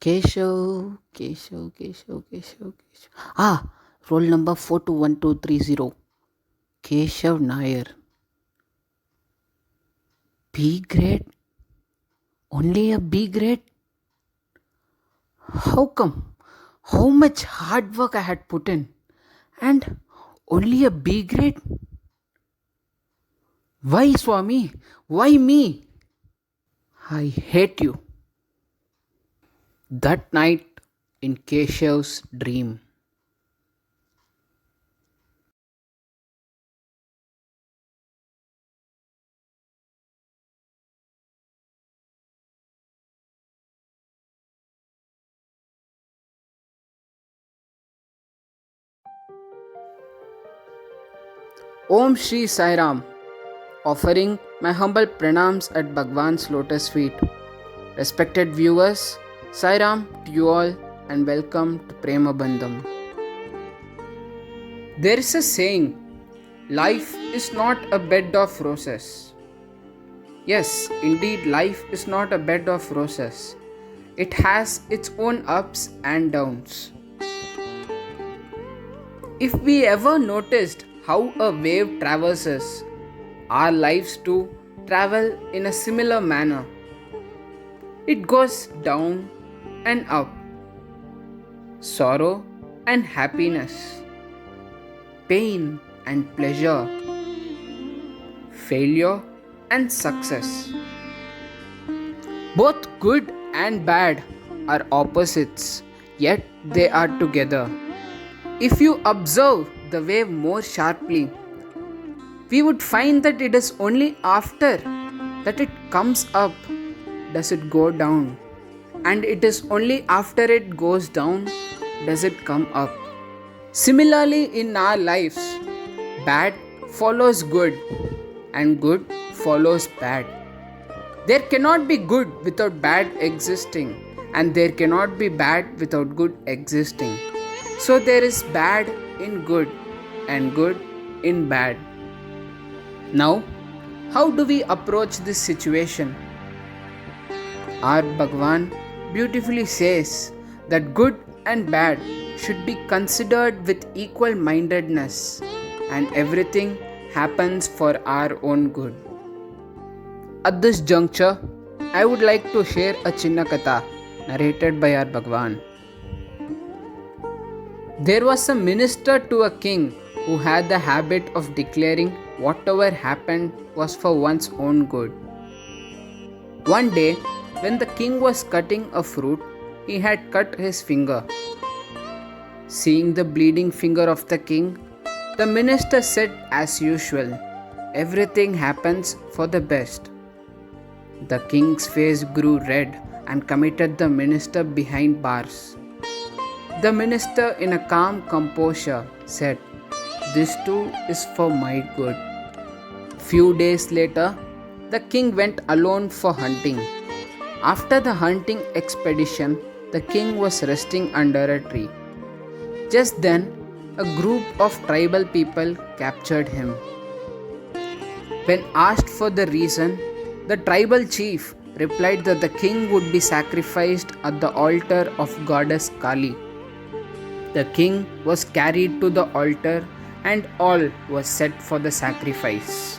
Keshav, Keshav, Keshav, Keshav, Keshav. Roll number 421230. Keshav Nair. B grade? Only a B grade? How come? How much hard work I had put in? And only a B grade? Why, Swami? Why me? I hate you. That night in Keshav's dream. Om Shri Sai Ram, offering my humble pranams at Bhagwan's lotus feet. Respected viewers, Sai Ram to you all and welcome to Prema Bandham. There is a saying, life is not a bed of roses. Yes, indeed, life is not a bed of roses. It has its own ups and downs. If we ever noticed how a wave traverses, our lives too travel in a similar manner. It goes down and up, sorrow and happiness, pain and pleasure, failure and success. Both good and bad are opposites, yet they are together. If you observe the wave more sharply, we would find that it is only after that it comes up does it go down, and it is only after it goes down does it come up. Similarly, in our lives, bad follows good and good follows bad. There cannot be good without bad existing, and there cannot be bad without good existing. So there is bad in good and good in bad. Now, how do we approach this situation? Our Bhagwan beautifully says that good and bad should be considered with equal mindedness, and everything happens for our own good. At this juncture, I would like to share a Chinna Katha narrated by our Bhagwan. There was a minister to a king who had the habit of declaring whatever happened was for one's own good. One day, when the king was cutting a fruit, he had cut his finger. Seeing the bleeding finger of the king, the minister said as usual, "Everything happens for the best." The king's face grew red and committed the minister behind bars. The minister, in a calm composure, said, "This too is for my good." Few days later, the king went alone for hunting. After the hunting expedition, the king was resting under a tree. Just then, a group of tribal people captured him. When asked for the reason, the tribal chief replied that the king would be sacrificed at the altar of goddess Kali. The king was carried to the altar and all was set for the sacrifice.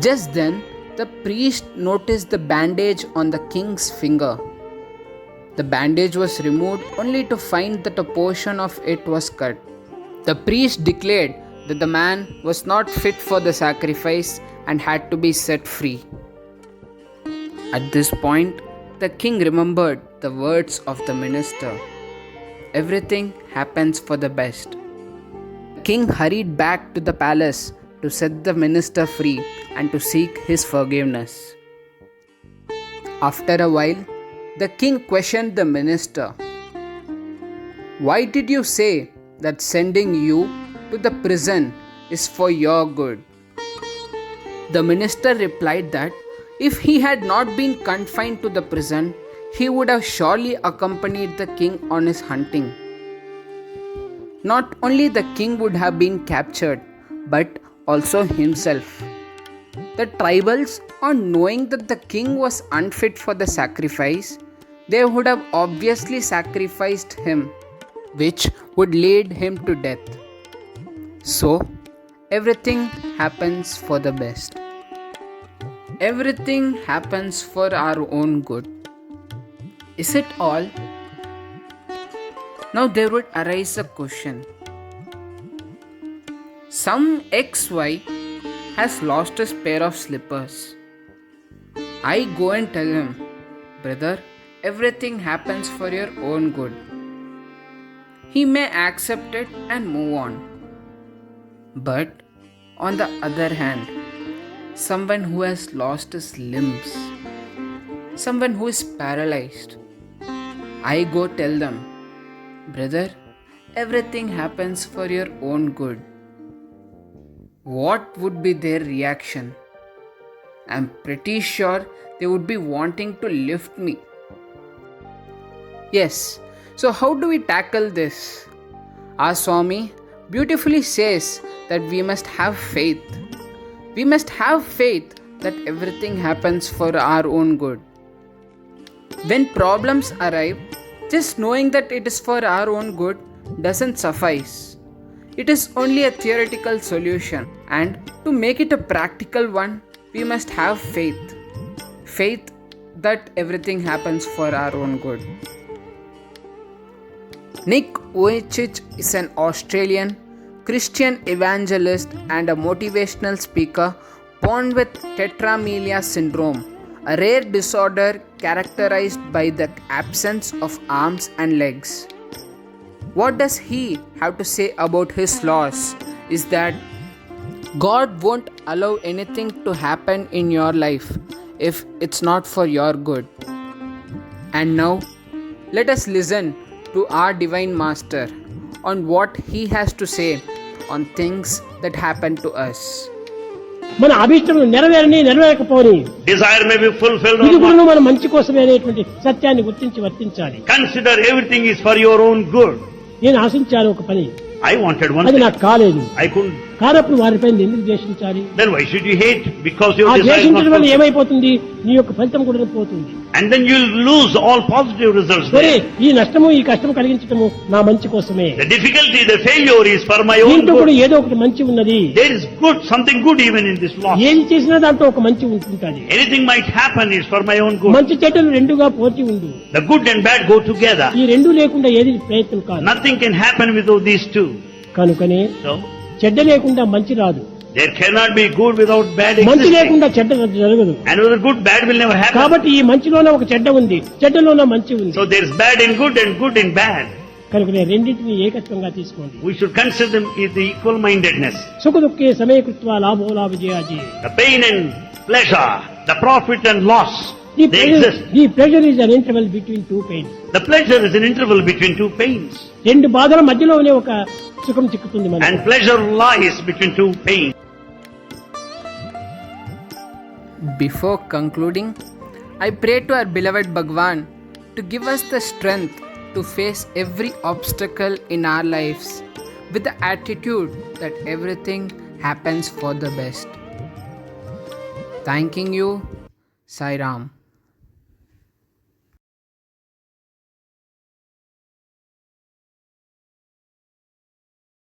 Just then, the priest noticed the bandage on the king's finger. The bandage was removed only to find that a portion of it was cut. The priest declared that the man was not fit for the sacrifice and had to be set free. At this point, the king remembered the words of the minister. Everything happens for the best. The king hurried back to the palace to set the minister free and to seek his forgiveness. After a while, the king questioned the minister. "Why did you say that sending you to the prison is for your good?" The minister replied that if he had not been confined to the prison, he would have surely accompanied the king on his hunting. Not only the king would have been captured, but also himself. The tribals, on knowing that the king was unfit for the sacrifice, they would have obviously sacrificed him, which would lead him to death. So, everything happens for the best. Everything happens for our own good. Is it all? Now there would arise a question. Some XY has lost his pair of slippers. I go and tell him, brother, everything happens for your own good. He may accept it and move on. But on the other hand, someone who has lost his limbs, someone who is paralyzed, I go tell them, brother, everything happens for your own good. What would be their reaction? I'm pretty sure they would be wanting to lift me. Yes, so how do we tackle this? Our Swami beautifully says that we must have faith. We must have faith that everything happens for our own good. When problems arrive, just knowing that it is for our own good doesn't suffice. It is only a theoretical solution, and to make it a practical one, we must have faith. Faith that everything happens for our own good. Nick Vujicic is an Australian Christian evangelist and a motivational speaker born with tetraamelia syndrome, a rare disorder characterized by the absence of arms and legs. What does he have to say about his loss is that God won't allow anything to happen in your life if it's not for your good. And now, let us listen to our Divine Master on what he has to say on things that happen to us. మన అభిష్టం నెరవేరకపోని desire may be fulfilled ఇది or కూడా not. మన మంచి కోసమే అనేటువంటి సత్యాన్ని గుర్తించి వర్తించాలి. Consider everything is for your own good. నేను ఆశించాను ఒక పని, I wanted one అది thing. నాకు కాలేదు. I couldn't. కానప్పుడు వారిపై ఎందుకు ద్వేషించాలి? Then why should you hate? Because your ఆ desire is not ద్వేషించడం వల్ల fulfilled. ఏమైపోతుంది? నీ యొక్క ఫలితం కూడా పోతుంది. And then you'll lose all positive results సరే, there. ఈ నష్టము ఈ కష్టము కలిగించటము నా మంచి కోసమే. The difficulty, the failure is for my own దీంట్లో కూడా good. ఏదో ఒకటి మంచి ఉన్నది. There is good, something good even in this loss. ఏది చేసినా దాంట్లో ఒక మంచి ఉంటుంటుంది. Anything might happen is for my own good. మంచి చెడ్డలు రెండుగా పోటీ ఉండు. The good and bad go together. ఈ రెండు లేకుండా ఏది ప్రయత్నం కాదు. Nothing can happen without these two. కనుకనే So, చెడ్డ లేకుండా మంచి రాదు, there cannot be good without bad మంచి existing. లేకుండా చెడ్డ జరగదు. And whether good, bad will never happen. కాబట్టి ఈ మంచిలోనే ఒక చెడ్డ ఉంది, చెడ్డలోనే మంచి ఉంది. So there is bad in good and good in bad. కనుక రెండింటిని ఏకత్వంగా తీసుకోండి. We should consider them as the equal-mindedness. సుఖ దుఃఖే సమయకృత్వ లాభోలా విజయాజీ. The pain and pleasure, the profit and loss, they exist. The pleasure is an interval between two pains. The pleasure is an interval between two pains. రెండు బాధల మధ్యలోనే ఒక సుఖం చిక్కుతుంది మనకి. And pleasure lies between two pains. Before concluding, I pray to our beloved Bhagwan to give us the strength to face every obstacle in our lives with the attitude that everything happens for the best. Thanking you, Sai Ram.